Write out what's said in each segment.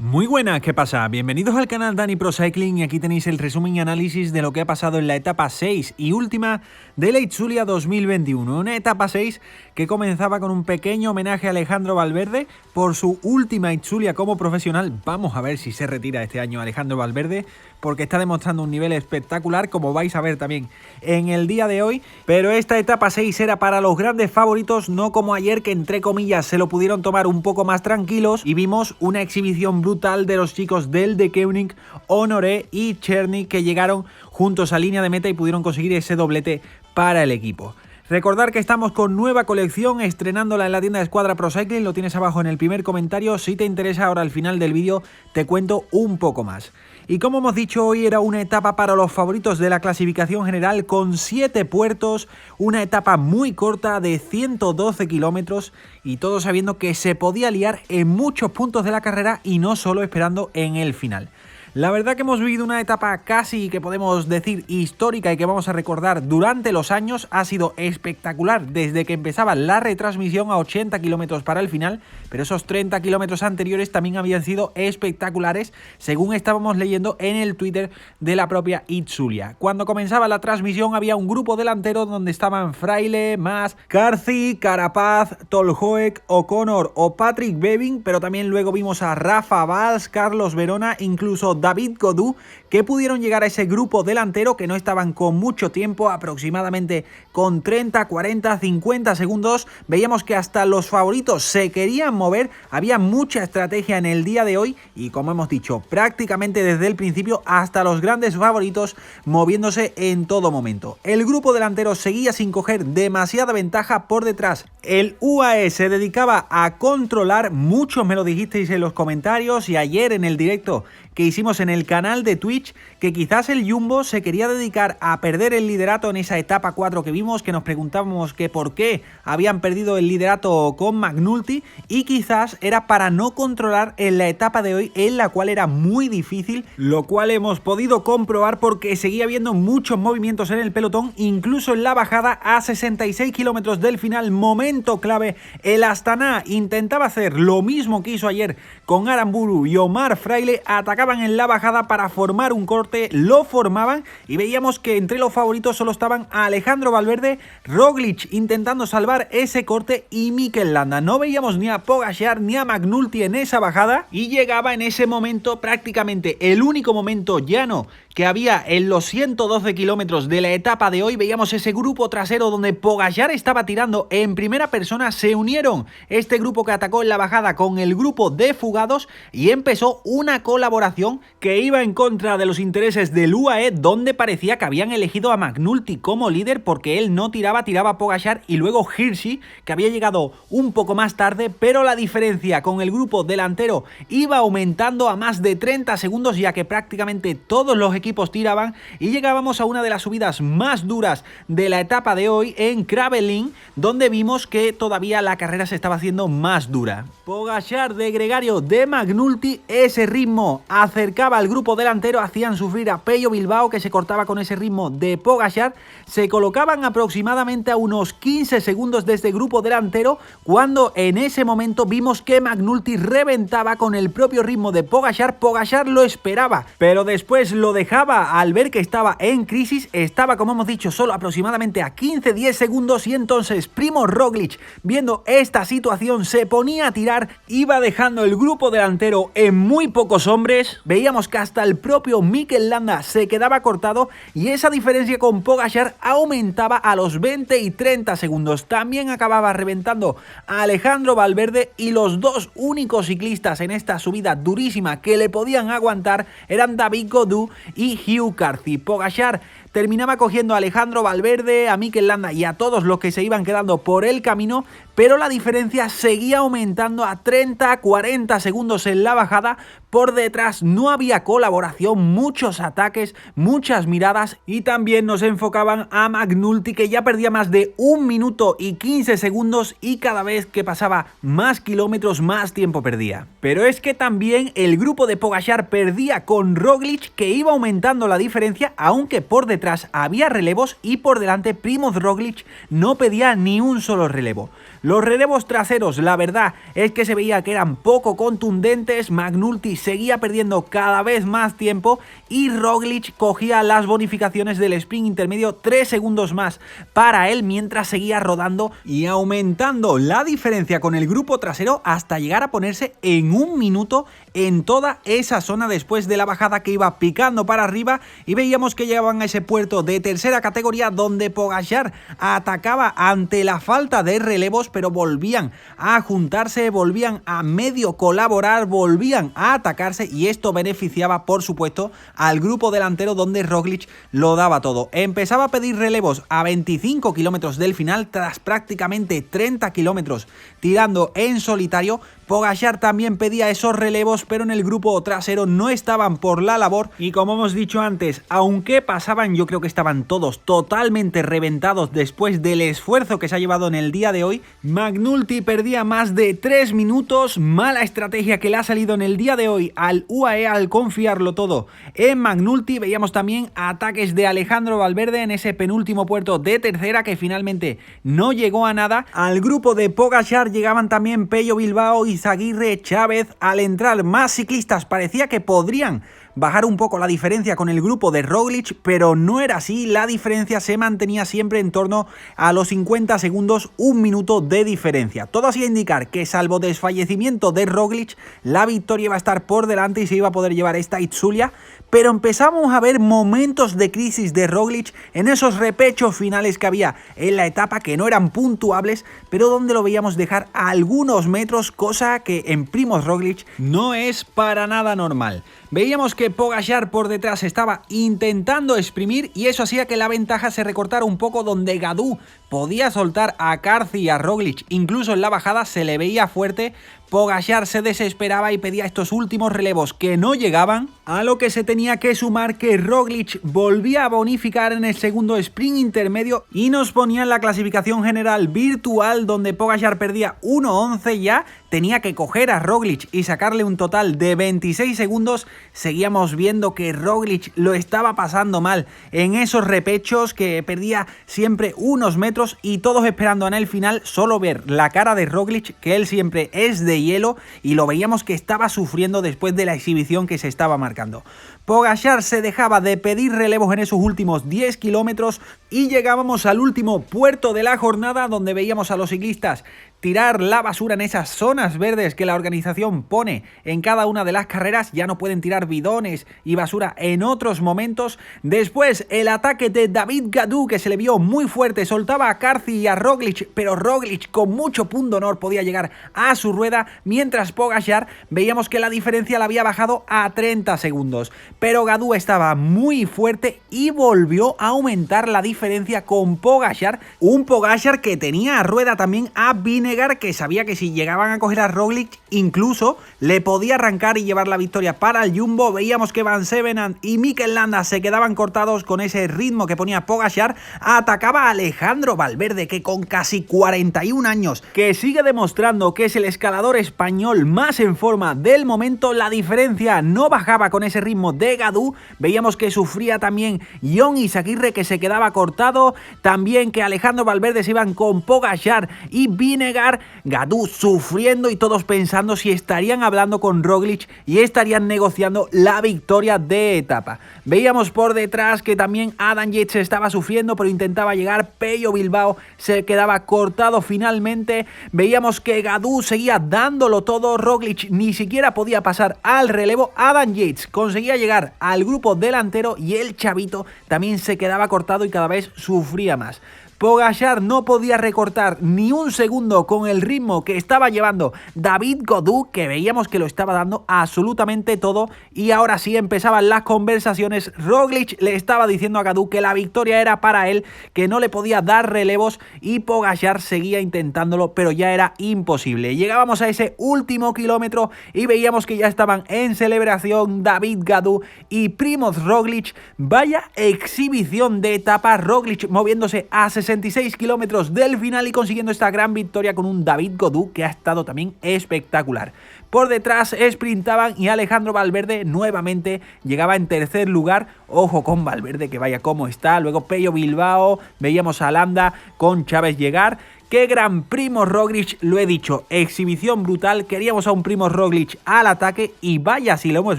Muy buenas, ¿qué pasa? Bienvenidos al canal Dani Pro Cycling y aquí tenéis el resumen y análisis de lo que ha pasado en la etapa 6 y última de la Itzulia 2021. Una etapa 6 que comenzaba con un pequeño homenaje a Alejandro Valverde por su última Itzulia como profesional. Vamos a ver si se retira este año Alejandro Valverde, porque está demostrando un nivel espectacular, como vais a ver también en el día de hoy. Pero esta etapa 6 era para los grandes favoritos, no como ayer, que entre comillas se lo pudieron tomar un poco más tranquilos y vimos una exhibición brutal de los chicos del De Koning, Honoré y Cherny, que llegaron juntos a línea de meta y pudieron conseguir ese doblete para el equipo. Recordar que estamos con nueva colección, estrenándola en la tienda de Escuadra Pro Cycling, lo tienes abajo en el primer comentario. Si te interesa, ahora al final del vídeo te cuento un poco más. Y como hemos dicho, hoy era una etapa para los favoritos de la clasificación general con 7 puertos, una etapa muy corta de 112 kilómetros y todo sabiendo que se podía liar en muchos puntos de la carrera y no solo esperando en el final. La verdad que hemos vivido una etapa casi que podemos decir histórica y que vamos a recordar durante los años. Ha sido espectacular desde que empezaba la retransmisión a 80 kilómetros para el final, pero esos 30 kilómetros anteriores también habían sido espectaculares, según estábamos leyendo en el Twitter de la propia Itzulia. Cuando comenzaba la transmisión había un grupo delantero donde estaban Fraile, Mas, Carthy, Carapaz, Tolhoek, O'Connor o Patrick Bevin, pero también luego vimos a Rafa Valls, Carlos Verona, incluso David Gaudu, que pudieron llegar a ese grupo delantero, que no estaban con mucho tiempo, aproximadamente con 30, 40, 50 segundos. Veíamos que hasta los favoritos se querían mover, había mucha estrategia en el día de hoy y, como hemos dicho, prácticamente desde el principio hasta los grandes favoritos moviéndose en todo momento. El grupo delantero seguía sin coger demasiada ventaja por detrás. El UAE se dedicaba a controlar, muchos me lo dijisteis en los comentarios y ayer en el directo que hicimos en el canal de Twitch, que quizás el Jumbo se quería dedicar a perder el liderato en esa etapa 4 que vimos, que nos preguntábamos que por qué habían perdido el liderato con McNulty, y quizás era para no controlar en la etapa de hoy, en la cual era muy difícil, lo cual hemos podido comprobar porque seguía habiendo muchos movimientos en el pelotón, incluso en la bajada a 66 kilómetros del final, momento clave. El Astana intentaba hacer lo mismo que hizo ayer con Aramburu y Omar Fraile, atacaban en la bajada para formar un corte, lo formaban y veíamos que entre los favoritos solo estaban Alejandro Valverde, Roglic intentando salvar ese corte y Mikel Landa. No veíamos ni a Pogačar ni a McNulty en esa bajada y llegaba en ese momento prácticamente el único momento llano que había en los 112 kilómetros de la etapa de hoy. Veíamos ese grupo trasero donde Pogačar estaba tirando en primera persona. Se unieron este grupo que atacó en la bajada con el grupo de fugados y empezó una colaboración que iba en contra de los intereses del UAE, donde parecía que habían elegido a McNulty como líder porque él no tiraba Pogačar, y luego Hirschi, que había llegado un poco más tarde, pero la diferencia con el grupo delantero iba aumentando a más de 30 segundos, ya que prácticamente todos los equipos tiraban y llegábamos a una de las subidas más duras de la etapa de hoy en Kravelin, donde vimos que todavía la carrera se estaba haciendo más dura. Pogačar, de Gregario, de McNulty, ese ritmo acercaba al grupo delantero, hacían sufrir a Pello Bilbao, que se cortaba con ese ritmo de Pogačar. Se colocaban aproximadamente a unos 15 segundos de este grupo delantero, cuando en ese momento vimos que McNulty reventaba con el propio ritmo de Pogačar. Pogačar lo esperaba, pero después lo dejaba al ver que estaba en crisis. Estaba, como hemos dicho, solo aproximadamente a 15-10 segundos y entonces Primož Roglič, viendo esta situación, se ponía a tirar, iba dejando el grupo delantero en muy pocos hombres. Veíamos que hasta el propio Mikel Landa se quedaba cortado y esa diferencia con Pogačar aumentaba a los 20 y 30 segundos. También acababa reventando a Alejandro Valverde y los dos únicos ciclistas en esta subida durísima que le podían aguantar eran David Gaudu y Hugh Carthy. Pogačar terminaba cogiendo a Alejandro Valverde, a Mikel Landa y a todos los que se iban quedando por el camino, pero la diferencia seguía aumentando a 30-40 segundos en la bajada. Por detrás no había colaboración, muchos ataques, muchas miradas y también nos enfocaban a McNulty, que ya perdía más de 1 minuto y 15 segundos y cada vez que pasaba más kilómetros más tiempo perdía. Pero es que también el grupo de Pogačar perdía con Roglič, que iba aumentando la diferencia, aunque por detrás había relevos y por delante Primož Roglič no pedía ni un solo relevo. Los relevos traseros, la verdad es que se veía que eran poco contundentes, McNulty seguía perdiendo cada vez más tiempo y Roglic cogía las bonificaciones del sprint intermedio 3 segundos más para él mientras seguía rodando y aumentando la diferencia con el grupo trasero hasta llegar a ponerse en 1 minuto en toda esa zona después de la bajada que iba picando para arriba, y veíamos que llegaban a ese puerto de tercera categoría donde Pogačar atacaba ante la falta de relevos, pero volvían a juntarse, volvían a medio colaborar, volvían a atacarse, y esto beneficiaba por supuesto al grupo delantero donde Roglic lo daba todo. Empezaba a pedir relevos a 25 kilómetros del final tras prácticamente 30 kilómetros tirando en solitario. Pogačar también pedía esos relevos, pero en el grupo trasero no estaban por la labor, y como hemos dicho antes, aunque pasaban, yo creo que estaban todos totalmente reventados después del esfuerzo que se ha llevado en el día de hoy. McNulty perdía más de 3 minutos, mala estrategia que le ha salido en el día de hoy al UAE al confiarlo todo en McNulty. Veíamos también ataques de Alejandro Valverde en ese penúltimo puerto de tercera que finalmente no llegó a nada. Al grupo de Pogačar llegaban también Pello Bilbao y Izaguirre, Chávez. Al entrar más ciclistas parecía que podrían bajar un poco la diferencia con el grupo de Roglic, pero no era así. La diferencia se mantenía siempre en torno a los 50 segundos, 1 minuto de diferencia. Todo hacía indicar que, salvo desfallecimiento de Roglic, la victoria iba a estar por delante y se iba a poder llevar esta Itzulia, pero empezamos a ver momentos de crisis de Roglic en esos repechos finales que había en la etapa, que no eran puntuables, pero donde lo veíamos dejar a algunos metros, cosa que en Primož Roglic no es para nada normal. Veíamos que Pogačar por detrás estaba intentando exprimir, y eso hacía que la ventaja se recortara un poco, donde Gadu podía soltar a Carthy y a Roglic, incluso en la bajada se le veía fuerte. Pogačar se desesperaba y pedía estos últimos relevos que no llegaban, a lo que se tenía que sumar que Roglic volvía a bonificar en el segundo sprint intermedio y nos ponía en la clasificación general virtual, donde Pogačar perdía 1:11, ya tenía que coger a Roglic y sacarle un total de 26 segundos. Seguíamos viendo que Roglic lo estaba pasando mal en esos repechos, que perdía siempre unos metros, y todos esperando en el final solo ver la cara de Roglic, que él siempre es de hielo, y lo veíamos que estaba sufriendo después de la exhibición que se estaba marcando. Pogačar se dejaba de pedir relevos en esos últimos 10 kilómetros y llegábamos al último puerto de la jornada, donde veíamos a los ciclistas tirar la basura en esas zonas verdes que la organización pone en cada una de las carreras. Ya no pueden tirar bidones y basura en otros momentos. Después el ataque de David Gaudu, que se le vio muy fuerte, soltaba a Carthy y a Roglic, pero Roglic con mucho pundonor podía llegar a su rueda, mientras Pogačar veíamos que la diferencia la había bajado a 30 segundos. Pero Gaudu estaba muy fuerte y volvió a aumentar la diferencia con Pogačar, un Pogačar que tenía a rueda también a Vinegar, que sabía que si llegaban a coger a Roglic incluso le podía arrancar y llevar la victoria para el Jumbo. Veíamos que Van Zevenant y Mikel Landa se quedaban cortados con ese ritmo que ponía Pogačar. Atacaba a Alejandro Valverde, que con casi 41 años, que sigue demostrando que es el escalador español más en forma del momento, la diferencia no bajaba con ese ritmo de Gaudu. Veíamos que sufría también Jon Izaguirre, que se quedaba cortado, también que Alejandro Valverde se iban con Pogačar y Vinegar. Gaudu sufriendo y todos pensando si estarían hablando con Roglic y estarían negociando la victoria de etapa. Veíamos por detrás que también Adam Yates estaba sufriendo, pero intentaba llegar. Pello Bilbao se quedaba cortado finalmente. Veíamos que Gaudu seguía dándolo todo. Roglic ni siquiera podía pasar al relevo. Adam Yates conseguía llegar al grupo delantero y el chavito también se quedaba cortado y cada vez sufría más. Pogačar no podía recortar ni un segundo con el ritmo que estaba llevando David Gaudu, que veíamos que lo estaba dando absolutamente todo, y ahora sí empezaban las conversaciones. Roglic le estaba diciendo a Gaudu que la victoria era para él, que no le podía dar relevos, y Pogačar seguía intentándolo, pero ya era imposible. Llegábamos a ese último kilómetro y veíamos que ya estaban en celebración David Gaudu y Primož Roglic. Vaya exhibición de etapa, Roglic moviéndose a 60 66 kilómetros del final y consiguiendo esta gran victoria con un David Gaudu que ha estado también espectacular. Por detrás sprintaban y Alejandro Valverde nuevamente llegaba en tercer lugar. Ojo con Valverde, que vaya cómo está. Luego Pello Bilbao, veíamos a Landa con Chávez llegar. ¡Qué gran Primož Roglič! Lo he dicho, exhibición brutal. Queríamos a un Primož Roglič al ataque y vaya si lo hemos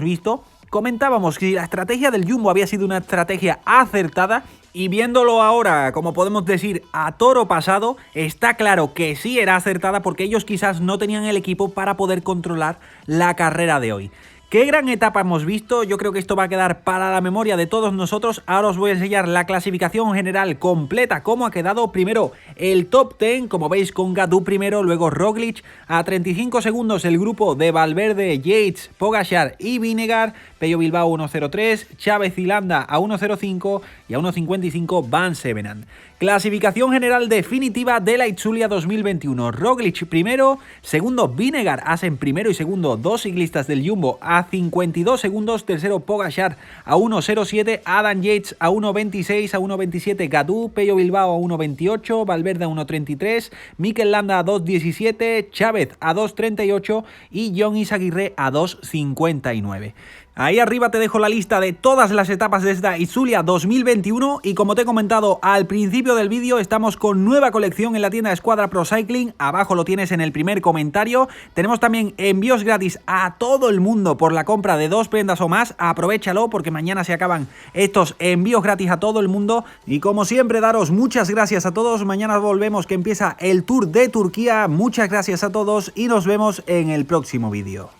visto. Comentábamos que si la estrategia del Jumbo había sido una estrategia acertada, y viéndolo ahora, como podemos decir, a toro pasado, está claro que sí era acertada porque ellos quizás no tenían el equipo para poder controlar la carrera de hoy. ¡Qué gran etapa hemos visto! Yo creo que esto va a quedar para la memoria de todos nosotros. Ahora os voy a enseñar la clasificación general completa, cómo ha quedado. Primero el top 10, como veis con Gaudu primero, luego Roglič. A 35 segundos el grupo de Valverde, Yates, Pogačar y Vinegar. Pello Bilbao 1.03, Chávez y Landa a 1.05 y a 1.55 Van Sevenant. Clasificación general definitiva de la Itzulia 2021. Roglič primero, segundo Vinegar, hacen primero y segundo dos ciclistas del Jumbo a 52 segundos, tercero Pogačar a 1.07, Adam Yates a 1.26, a 1.27 Gaudu, Pello Bilbao a 1.28, Valverde a 1.33, Mikel Landa a 2.17, Chávez a 2.38 y Jon Izagirre a 2.59. Ahí arriba te dejo la lista de todas las etapas de esta Itzulia 2021 y como te he comentado al principio del vídeo, estamos con nueva colección en la tienda de Squadra Pro Cycling. Abajo lo tienes en el primer comentario. Tenemos también envíos gratis a todo el mundo por la compra de 2 prendas o más. Aprovéchalo porque mañana se acaban estos envíos gratis a todo el mundo. Y como siempre, daros muchas gracias a todos. Mañana volvemos, que empieza el Tour de Turquía. Muchas gracias a todos y nos vemos en el próximo vídeo.